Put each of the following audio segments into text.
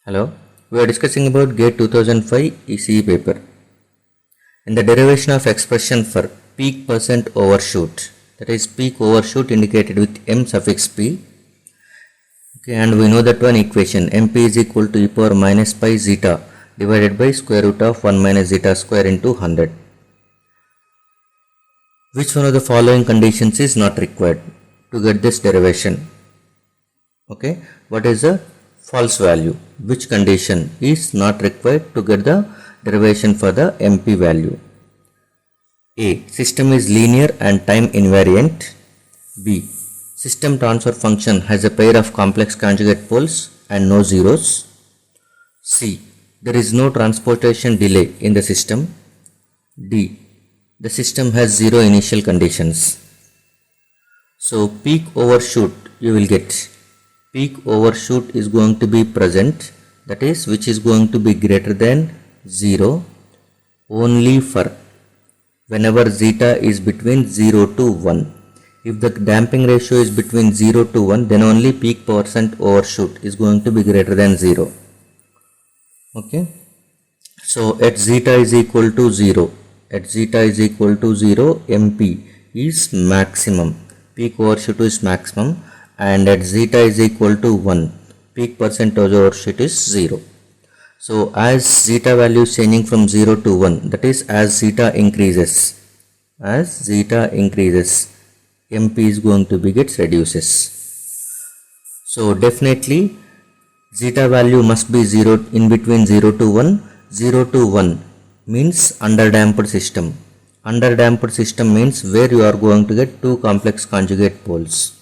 Hello, we are discussing about GATE 2005 ECE paper. In the derivation of expression for peak percent overshoot, that is peak overshoot indicated with m suffix p. Okay, and we know that one equation mp is equal to e power minus pi zeta divided by square root of 1 minus zeta square into 100. Which one of the following conditions is not required to get this derivation? Okay, what is the false value? Which condition is not required to get the derivation for the MP value? A. System is linear and time invariant. B. System transfer function has a pair of complex conjugate poles and no zeros. C. There is no transportation delay in the system. D. The system has zero initial conditions. So peak overshoot you will get. Peak overshoot is going to be present, that is which is going to be greater than 0 only for whenever zeta is between 0 to 1. If the damping ratio is between 0 to 1, then only peak percent overshoot is going to be greater than 0. Okay, so at zeta is equal to 0, MP is maximum, peak overshoot is maximum, and at zeta is equal to 1, peak percentage overshoot is 0. So as zeta value is changing from 0 to 1, that is as zeta increases, MP is going to be reduces. So definitely zeta value must be 0 in between 0 to 1. 0 to 1 means underdamped system. Underdamped system means where you are going to get two complex conjugate poles.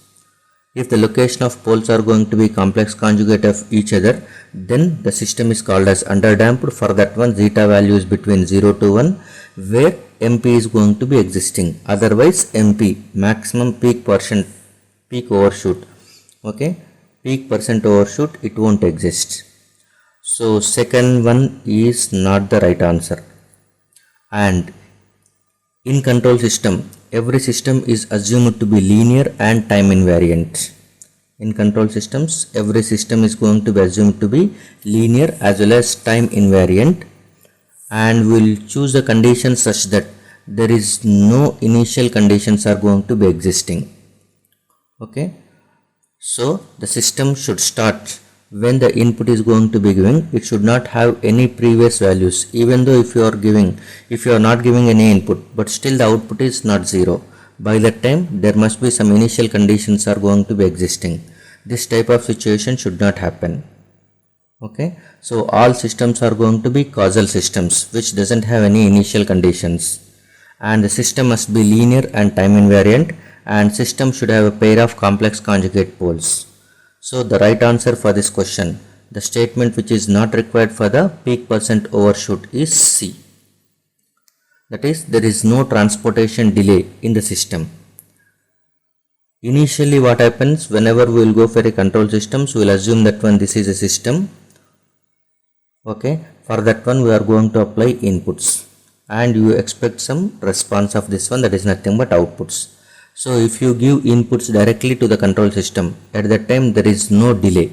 If the location of poles are going to be complex conjugate of each other, then the system is called as underdamped. For that one, zeta value is between 0 to 1, where MP is going to be existing. Otherwise, MP, maximum peak overshoot, okay, peak percent overshoot, it won't exist. So second one is not the right answer. And in control system, every system is assumed to be linear and time invariant. In control systems, every system is going to be assumed to be linear as well as time invariant, and we'll choose a condition such that there is no initial conditions are going to be existing. Okay, so the system should start when the input is going to be giving. It should not have any previous values, even though if you are not giving any input, but still the output is not 0. By that time there must be some initial conditions are going to be existing. This type of situation should not happen. Okay, so all systems are going to be causal systems which doesn't have any initial conditions, and the system must be linear and time invariant, and system should have a pair of complex conjugate poles. So the right answer for this question, the statement which is not required for the peak percent overshoot, is C. That is, there is no transportation delay in the system. Initially what happens, whenever we will go for a control systems, we will assume that one this is a system. Okay, for that one we are going to apply inputs, and you expect some response of this one, that is nothing but outputs. So if you give inputs directly to the control system, at that time there is no delay.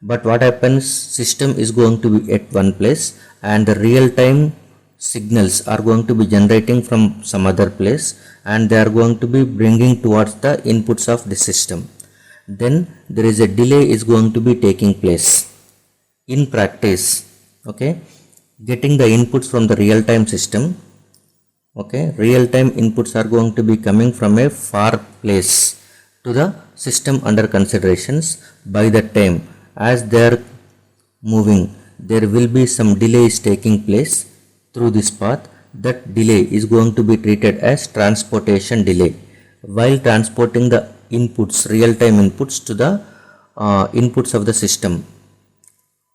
But what happens, system is going to be at one place and the real time signals are going to be generating from some other place, and they are going to be bringing towards the inputs of the system. Then there is a delay is going to be taking place. In practice, okay, getting the inputs from the real time system, okay, real time inputs are going to be coming from a far place to the system under considerations. By that time, as they are moving, there will be some delays taking place through this path. That delay is going to be treated as transportation delay. While transporting the inputs, real time inputs, to the inputs of the system,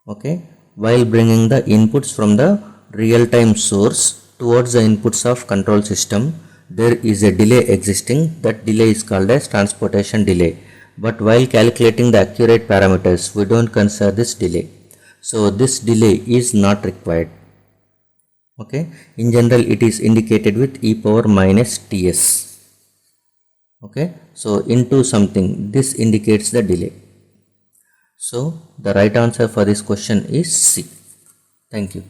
okay, while bringing the inputs from the real time source towards the inputs of control system, there is a delay existing. That delay is called as transportation delay. But while calculating the accurate parameters, we don't consider this delay. So this delay is not required. Okay, in general it is indicated with e power minus ts. Okay, so into something, this indicates the delay. So the right answer for this question is C. Thank you.